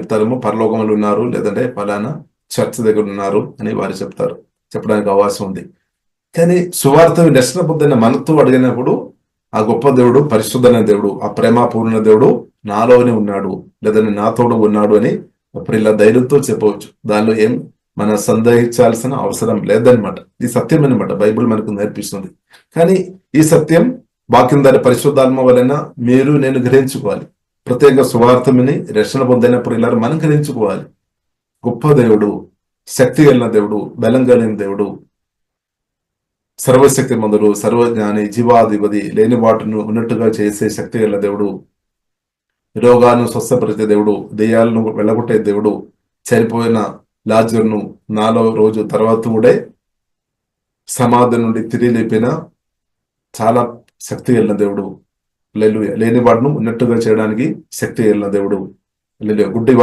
చెప్తారేమో పరలోకంలో ఉన్నారు, లేదంటే ఫలానా చర్చ్ దగ్గర ఉన్నారు అని వారు చెప్తారు, చెప్పడానికి అవకాశం ఉంది. కానీ సువార్త రక్షణ పొందిన మనతో అడిగినప్పుడు ఆ గొప్ప దేవుడు, పరిశుద్ధమైన దేవుడు, ఆ ప్రేమపూర్ణ దేవుడు నాలోనే ఉన్నాడు, లేదంటే నాతోడు ఉన్నాడు అని అప్పుడు ఇలా ధైర్యంతో చెప్పవచ్చు. దానిలో ఏం మన సందేహించాల్సిన అవసరం లేదనమాట. ఈ సత్యం అనమాట బైబిల్ మనకు నేర్పిస్తుంది. కానీ ఈ సత్యం వాక్యం దాని పరిశుద్ధాత్మ వలన మీరు నేను గ్రహించుకోవాలి. ప్రత్యేక సువార్తని రక్షణ పొందినప్పుడు ఇలా మనం గ్రహించుకోవాలి. గొప్ప దేవుడు, శక్తి కలిగిన దేవుడు, బలం కలిగిన దేవుడు, సర్వశక్తి మందుడు, సర్వజ్ఞాని, జీవాధిపతి, లేని వాటిని ఉన్నట్టుగా చేసే శక్తి గల దేవుడు, రోగాలను స్వస్థపరిచే దేవుడు, దెయ్యాలను వెళ్ళగొట్టే దేవుడు, చనిపోయిన లాజరును 4వ రోజు తర్వాత కూడా సమాధి నుండి తిరిగి లేపిన చాలా శక్తి కలిగిన దేవుడు. హల్లెలూయా. లేని వాటిని ఉన్నట్టుగా చేయడానికి శక్తి కలిగిన దేవుడు. హల్లెలూయా. గుడ్డి